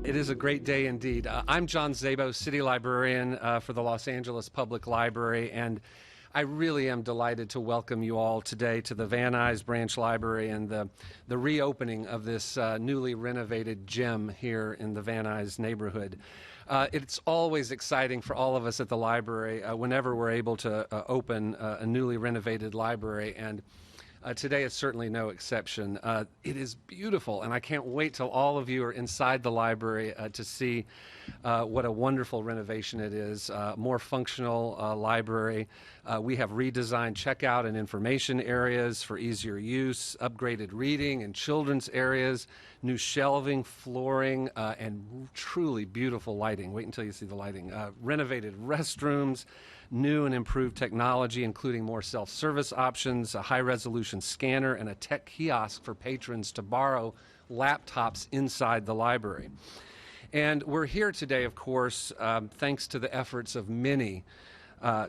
It is a great day indeed. I'm John Szabo, City Librarian for the Los Angeles Public Library, and I really am delighted to welcome you all today to the Van Nuys Branch Library and the reopening of this newly renovated gem here in the Van Nuys neighborhood. It's always exciting for all of us at the library whenever we're able to open a newly renovated library, and today is certainly no exception. It is beautiful, and I can't wait till all of you are inside the library to see what a wonderful renovation it is. More functional library. We have redesigned checkout and information areas for easier use, upgraded reading and children's areas, new shelving, flooring, and truly beautiful lighting. Wait until you see the lighting. Renovated restrooms, new and improved technology, including more self-service options, a high-resolution scanner, and a tech kiosk for patrons to borrow laptops inside the library. And we're here today, of course, thanks to the efforts of many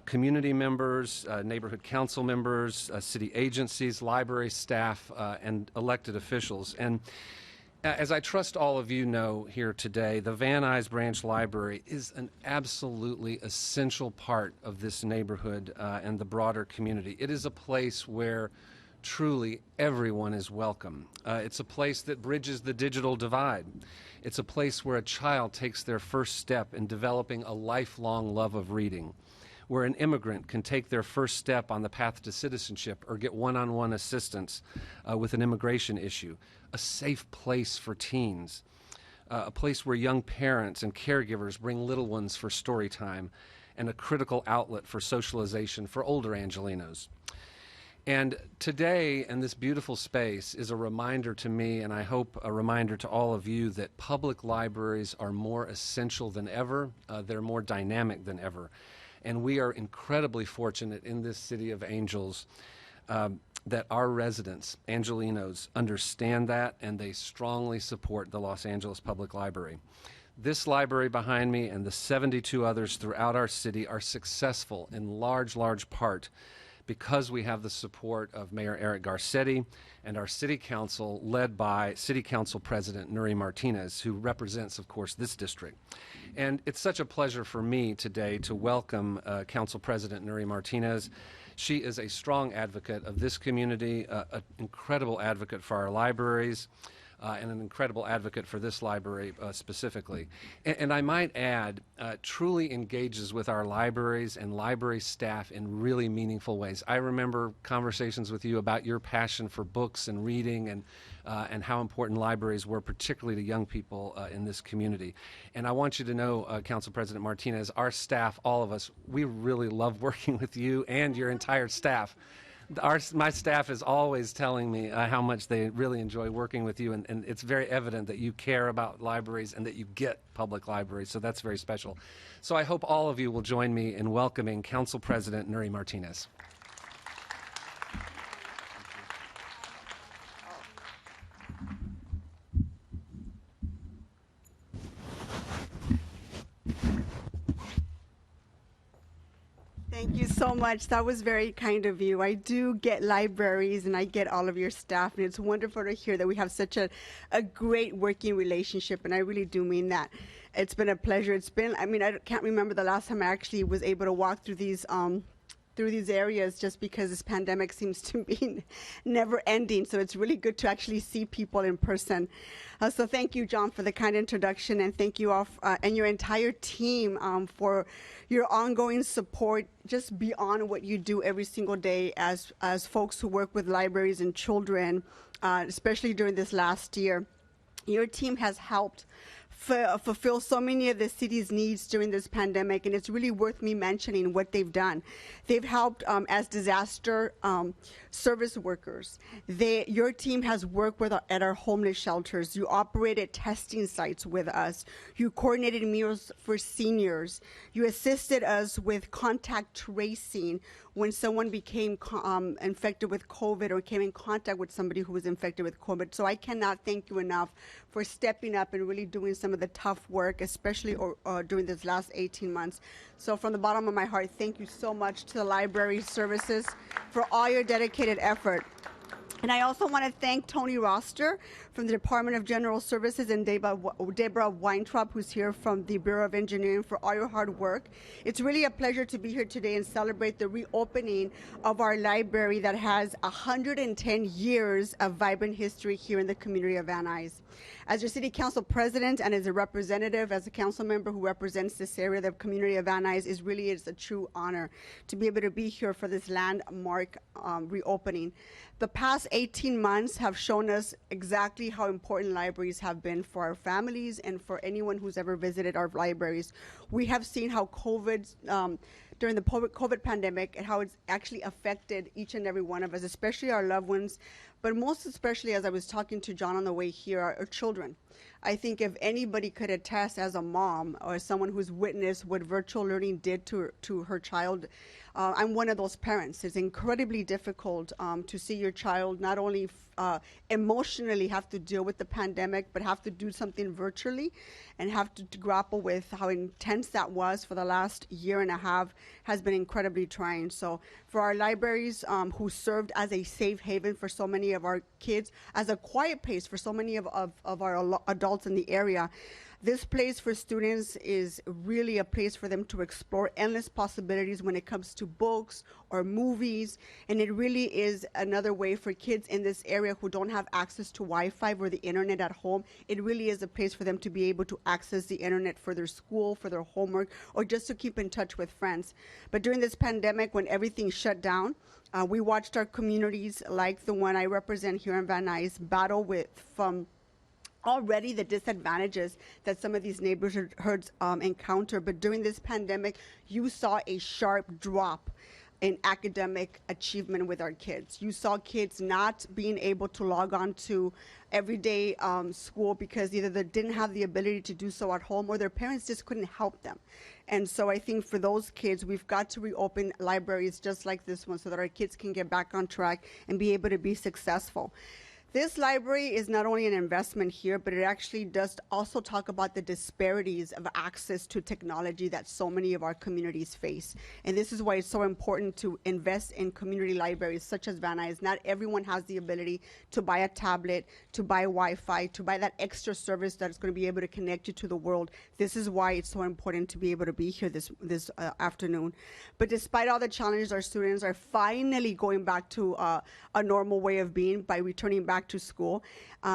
community members, neighborhood council members, city agencies, library staff, and elected officials. And as I trust all of you know here today, the Van Nuys Branch Library is an absolutely essential part of this neighborhood and the broader community. It is a place where truly everyone is welcome. It's a place that bridges the digital divide. It's a place where a child takes their first step in developing a lifelong love of reading, where an immigrant can take their first step on the path to citizenship or get one-on-one assistance with an immigration issue, a safe place for teens, a place where young parents and caregivers bring little ones for story time, and a critical outlet for socialization for older Angelenos. And today, in this beautiful space, is a reminder to me, and I hope a reminder to all of you, that public libraries are more essential than ever. They're more dynamic than ever. And we are incredibly fortunate in this city of angels that our residents, Angelenos, understand that, and they strongly support the Los Angeles Public Library. This library behind me and the 72 others throughout our city are successful in large part because we have the support of Mayor Eric Garcetti and our City Council, led by City Council President Nuys Martinez, who represents, of course, this district. And it's such a pleasure for me today to welcome Council President Nuys Martinez. She is a strong advocate of this community, an incredible advocate for our libraries, and an incredible advocate for this library specifically. And I might add, truly engages with our libraries and library staff in really meaningful ways. I remember conversations with you about your passion for books and reading and how important libraries were, particularly to young people in this community. And I want you to know, Council President Martinez, our staff, all of us, we really love working with you and your entire staff. My staff is always telling me how much they really enjoy working with you, and it's very evident that you care about libraries and that you get public libraries, so that's very special. So I hope all of you will join me in welcoming Council President Nuys Martinez. Thank you so much. That was very kind of you. I do get libraries and I get all of your staff, and it's wonderful to hear that we have such a great working relationship, and I really do mean that. It's been a pleasure. I can't remember the last time I actually was able to walk through these areas, just because this pandemic seems to be never ending. So it's really good to actually see people in person. So thank you, John, for the kind introduction, and thank you all and your entire team for your ongoing support, just beyond what you do every single day as folks who work with libraries and children, especially during this last year. Your team has helped fulfill so many of the city's needs during this pandemic, and it's really worth me mentioning what they've done. They've helped as disaster service workers. Your team has worked at our homeless shelters. You operated testing sites with us. You coordinated meals for seniors. You assisted us with contact tracing when someone became infected with COVID or came in contact with somebody who was infected with COVID. So I cannot thank you enough for stepping up and really doing some of the tough work, especially during this last 18 months. So from the bottom of my heart, thank you so much to the library services for all your dedicated effort. And I also want to thank Tony Royster from the Department of General Services, and Deborah Weintraub, who's here from the Bureau of Engineering, for all your hard work. It's really a pleasure to be here today and celebrate the reopening of our library that has 110 years of vibrant history here in the community of Van Nuys. As your City Council President and as a representative, as a council member who represents this area, the community of Van Nuys, is a true honor to be able to be here for this landmark reopening. The past 18 months have shown us exactly how important libraries have been for our families and for anyone who's ever visited our libraries. We have seen how during the COVID pandemic, and how it's actually affected each and every one of us, especially our loved ones, but most especially, as I was talking to John on the way here, our children. I think if anybody could attest as a mom or as someone who's witnessed what virtual learning did to her child, I'm one of those parents. It's incredibly difficult to see your child not only emotionally have to deal with the pandemic, but have to do something virtually and have to grapple with how intense that was for the last year and a half has been incredibly trying. So for our libraries who served as a safe haven for so many of our kids, as a quiet place for so many of our adults in the area, this place for students is really a place for them to explore endless possibilities when it comes to books or movies. And it really is another way for kids in this area who don't have access to Wi-Fi or the internet at home. It really is a place for them to be able to access the internet for their school, for their homework, or just to keep in touch with friends. But during this pandemic, when everything shut down, we watched our communities like the one I represent here in Van Nuys battle from already the disadvantages that some of these neighborhoods encounter. But during this pandemic, you saw a sharp drop in academic achievement with our kids. You saw kids not being able to log on to everyday school because either they didn't have the ability to do so at home or their parents just couldn't help them. And so I think for those kids, we've got to reopen libraries just like this one so that our kids can get back on track and be able to be successful. This library is not only an investment here, but it actually does also talk about the disparities of access to technology that so many of our communities face. And this is why it's so important to invest in community libraries such as Van Nuys. Not everyone has the ability to buy a tablet, to buy Wi-Fi, to buy that extra service that's going to be able to connect you to the world. This is why it's so important to be able to be here this afternoon. But despite all the challenges, our students are finally going back to a normal way of being by returning back to school.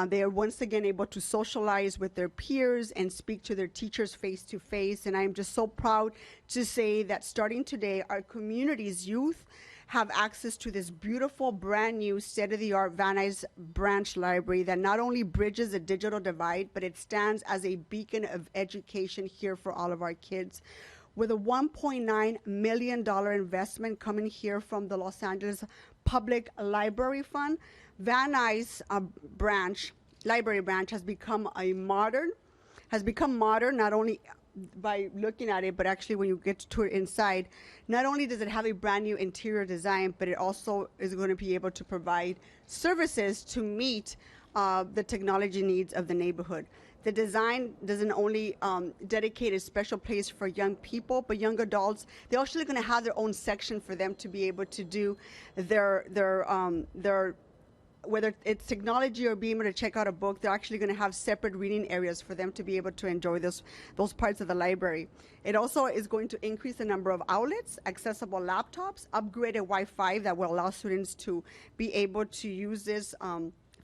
They are once again able to socialize with their peers and speak to their teachers face to face. And I'm just so proud to say that starting today, our community's youth have access to this beautiful, brand new, state-of-the-art Van Nuys branch library that not only bridges the digital divide, but it stands as a beacon of education here for all of our kids. With a $1.9 million investment coming here from the Los Angeles Public Library Fund, Van Nuys library branch has become modern not only by looking at it, but actually when you get to tour inside, not only does it have a brand new interior design, but it also is going to be able to provide services to meet the technology needs of the neighborhood. The design doesn't only dedicate a special place for young people, but young adults, they're actually going to have their own section for them to be able to do their whether it's technology or being able to check out a book, they're actually going to have separate reading areas for them to be able to enjoy those parts of the library. It also is going to increase the number of outlets, accessible laptops, upgraded Wi-Fi that will allow students to be able to use this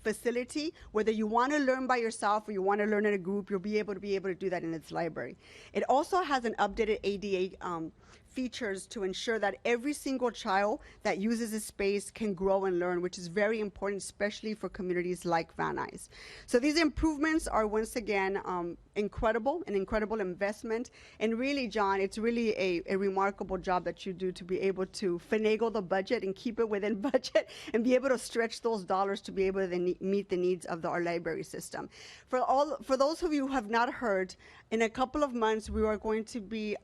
facility. Whether you want to learn by yourself or you want to learn in a group, you'll be able to do that in its library. It also has an updated ADA features to ensure that every single child that uses this space can grow and learn, which is very important, especially for communities like Van Nuys. So these improvements are once again an incredible investment. And really, John, it's really a remarkable job that you do to be able to finagle the budget and keep it within budget and be able to stretch those dollars to be able to meet the needs of our library system. For those of you who have not heard, in a couple of months, we are going to be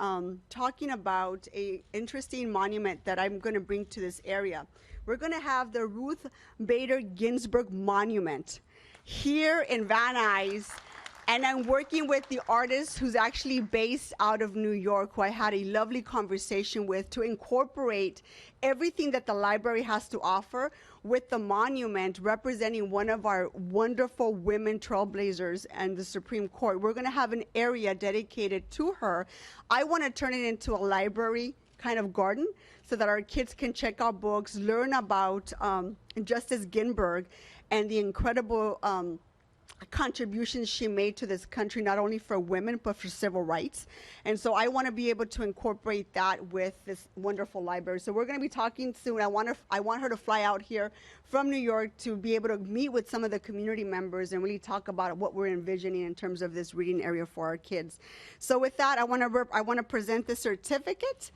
talking about an interesting monument that I'm going to bring to this area. We're going to have the Ruth Bader Ginsburg Monument here in Van Nuys. And I'm working with the artist who's actually based out of New York, who I had a lovely conversation with, to incorporate everything that the library has to offer with the monument representing one of our wonderful women trailblazers and the Supreme Court. We're going to have an area dedicated to her. I want to turn it into a library kind of garden so that our kids can check out books, learn about Justice Ginsburg and the incredible contributions she made to this country, not only for women, but for civil rights. And so I want to be able to incorporate that with this wonderful library. So we're going to be talking soon. I want her to fly out here from New York to be able to meet with some of the community members and really talk about what we're envisioning in terms of this reading area for our kids. So with that, I want to present the certificate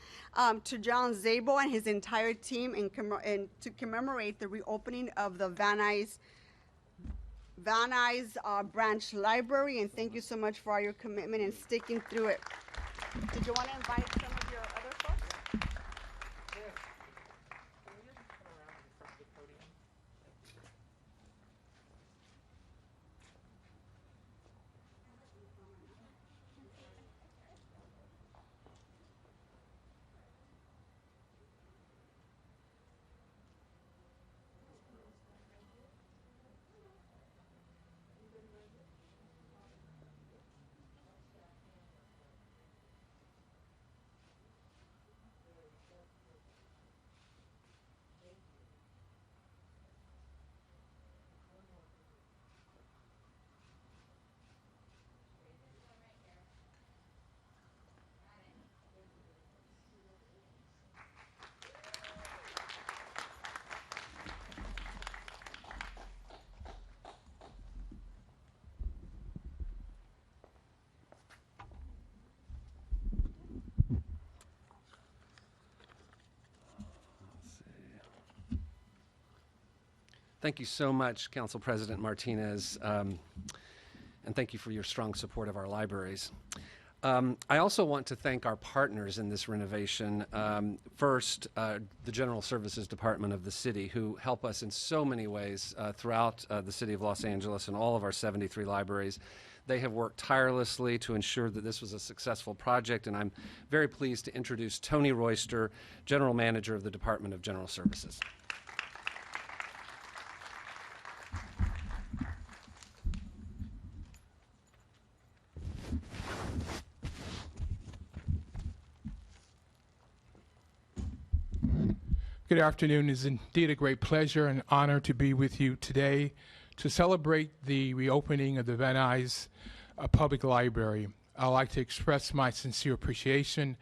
to John Szabo and his entire team and to commemorate the reopening of the Van Nuys branch library, and thank you so much for all your commitment and sticking through it. Did you want to invite some of your other folks? Thank you so much, Council President Martinez, and thank you for your strong support of our libraries. I also want to thank our partners in this renovation. First, the General Services Department of the city, who help us in so many ways throughout the city of Los Angeles and all of our 73 libraries. They have worked tirelessly to ensure that this was a successful project, and I'm very pleased to introduce Tony Royster, General Manager of the Department of General Services. Good afternoon. It is indeed a great pleasure and honor to be with you today to celebrate the reopening of the Van Nuys Public Library. I'd like to express my sincere appreciation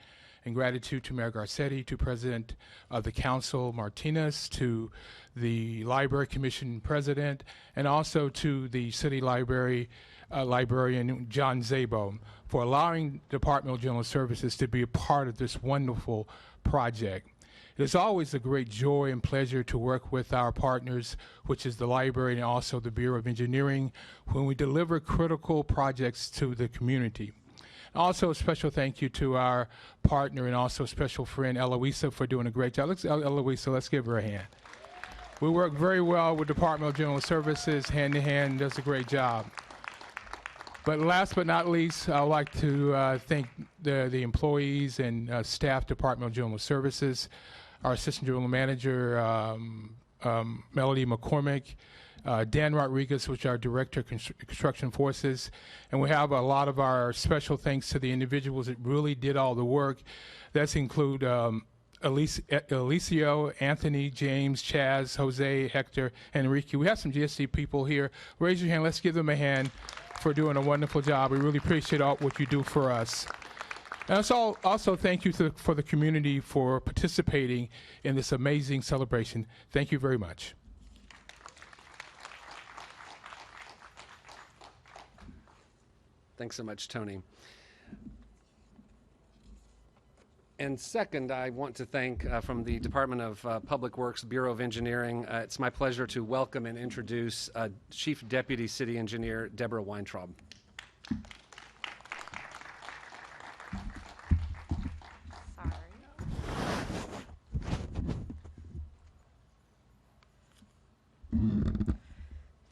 and gratitude to Mayor Garcetti, to President of the Council Martinez, to the Library Commission President, and also to the City Library Librarian John Szabo for allowing the Department of General Services to be a part of this wonderful project. It is always a great joy and pleasure to work with our partners, which is the library and also the Bureau of Engineering, when we deliver critical projects to the community. Also, a special thank you to our partner and also special friend, Eloisa, for doing a great job. Eloisa, let's give her a hand. We work very well with Department of General Services, hand in hand, does a great job. But last but not least, I'd like to thank the employees and staff, Department of General Services, our Assistant General Manager, Melody McCormick, Dan Rodriguez, which is our Director of Construction Forces, and we have a lot of our special thanks to the individuals that really did all the work. That's include Alicio, Anthony, James, Chaz, Jose, Hector, and Enrique. We have some GSC people here. Raise your hand. Let's give them a hand for doing a wonderful job. We really appreciate all what you do for us. And also thank you for the community for participating in this amazing celebration. Thank you very much. Thanks so much, Tony. And second, I want to thank from the Department of Public Works, Bureau of Engineering, it's my pleasure to welcome and introduce Chief Deputy City Engineer Deborah Weintraub.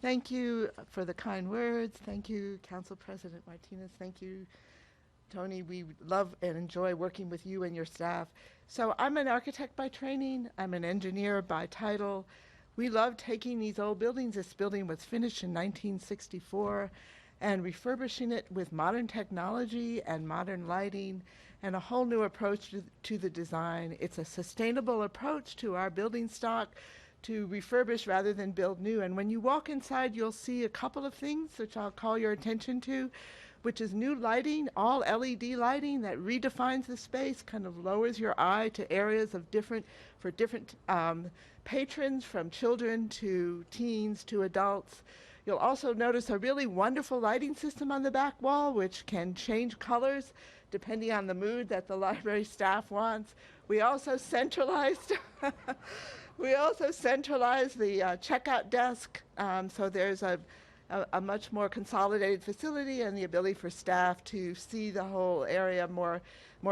Thank you for the kind words. Thank you, Council President Martinez. Thank you, Tony. We love and enjoy working with you and your staff. So I'm an architect by training. I'm an engineer by title. We love taking these old buildings. This building was finished in 1964 and refurbishing it with modern technology and modern lighting and a whole new approach to the design. It's a sustainable approach to our building stock, to refurbish rather than build new. And when you walk inside, you'll see a couple of things which I'll call your attention to, which is new lighting, all LED lighting that redefines the space, kind of lowers your eye to areas of different patrons, from children to teens to adults. You'll also notice a really wonderful lighting system on the back wall, which can change colors depending on the mood that the library staff wants. We also centralized the checkout desk, so there's a much more consolidated facility and the ability for staff to see the whole area more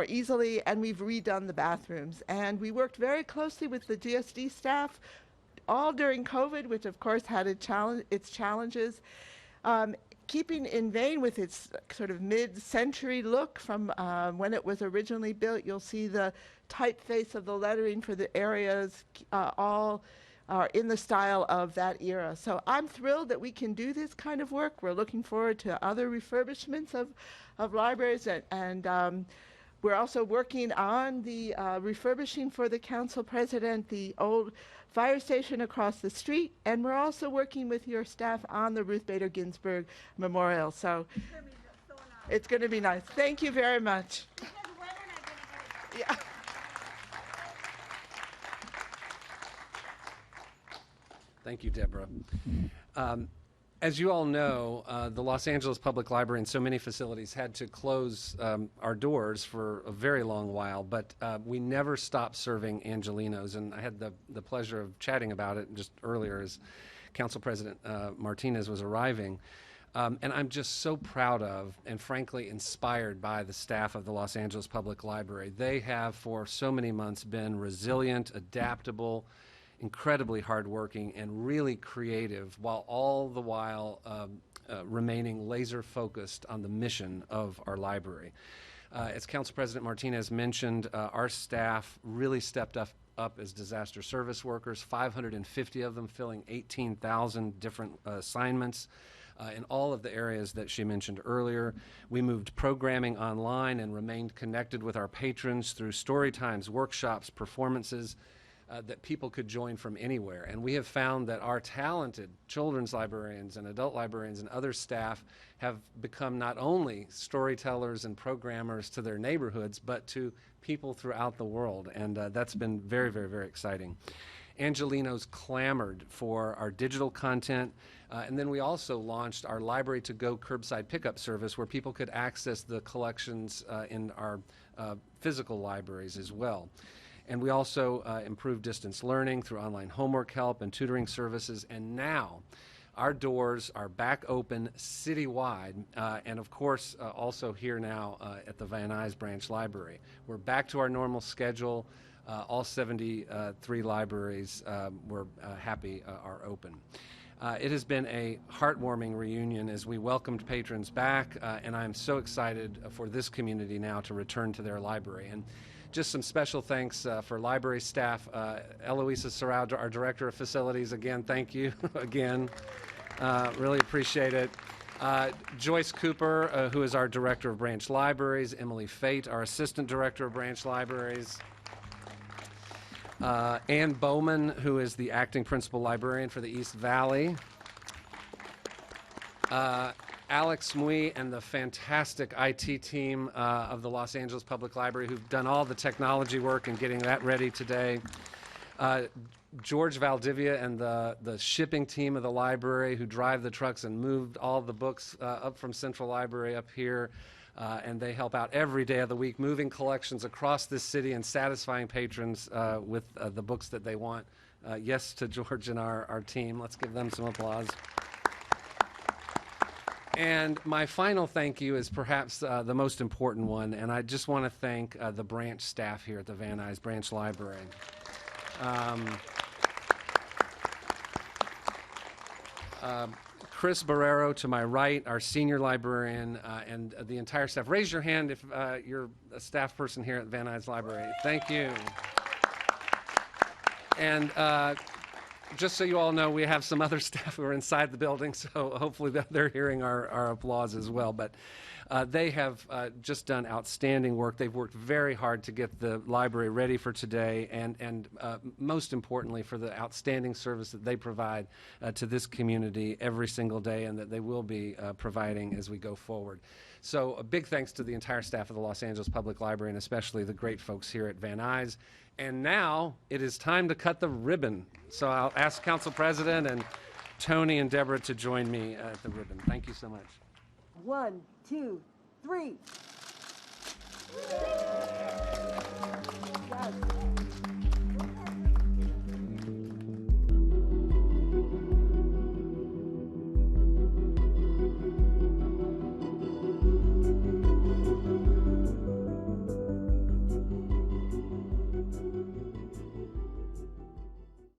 easily. And we've redone the bathrooms. And we worked very closely with the GSD staff all during COVID, which of course had its challenges. Keeping in vein with its sort of mid-century look from when it was originally built, you'll see the typeface of the lettering for the areas all are in the style of that era. So I'm thrilled that we can do this kind of work. We're looking forward to other refurbishments of libraries, and we're also working on the refurbishing for the council president, the old fire station across the street, and we're also working with your staff on the Ruth Bader Ginsburg Memorial. So it's going to be nice. Thank you very much. Yeah. Thank you, Deborah. As you all know, the Los Angeles Public Library and so many facilities had to close our doors for a very long while, but we never stopped serving Angelenos, and I had the pleasure of chatting about it just earlier as Council President Martinez was arriving. And I'm just so proud of and frankly inspired by the staff of the Los Angeles Public Library. They have for so many months been resilient, adaptable, incredibly hardworking, and really creative, while all the while remaining laser focused on the mission of our library. As Council President Martinez mentioned, our staff really stepped up as disaster service workers, 550 of them filling 18,000 different assignments in all of the areas that she mentioned earlier. We moved programming online and remained connected with our patrons through story times, workshops, performances, that people could join from anywhere. And we have found that our talented children's librarians and adult librarians and other staff have become not only storytellers and programmers to their neighborhoods, but to people throughout the world. And that's been very, very, very exciting. Angelenos clamored for our digital content. And then we also launched our Library to Go curbside pickup service, where people could access the collections in our physical libraries as well. And we also improved distance learning through online homework help and tutoring services. And now our doors are back open citywide, and of course also here now at the Van Nuys Branch Library. We're back to our normal schedule. All 73 libraries we're happy are open. It has been a heartwarming reunion as we welcomed patrons back, and I'm so excited for this community now to return to their library. And just some special thanks for library staff. Eloisa Sarau, our Director of Facilities, again, thank you again. Really appreciate it. Joyce Cooper, who is our Director of Branch Libraries. Emily Fate, our Assistant Director of Branch Libraries. Ann Bowman, who is the Acting Principal Librarian for the East Valley. Alex Mui and the fantastic IT team of the Los Angeles Public Library, who've done all the technology work and getting that ready today. George Valdivia and the shipping team of the library, who drive the trucks and moved all the books up from Central Library up here. And they help out every day of the week, moving collections across this city and satisfying patrons with the books that they want. Yes to George and our team. Let's give them some applause. And my final thank you is perhaps the most important one, and I just want to thank the branch staff here at the Van Nuys Branch Library. Chris Barrero to my right, our senior librarian, and the entire staff. Raise your hand if you're a staff person here at Van Nuys Library. Thank you. And just so you all know, we have some other staff who are inside the building, so hopefully they're hearing our applause as well. But they have just done outstanding work. They've worked very hard to get the library ready for today, and most importantly, for the outstanding service that they provide to this community every single day, and that they will be providing as we go forward. So a big thanks to the entire staff of the Los Angeles Public Library, and especially the great folks here at Van Nuys. And now it is time to cut the ribbon. So I'll ask Council President and Tony and Deborah to join me at the ribbon. Thank you so much. 1, 2, 3.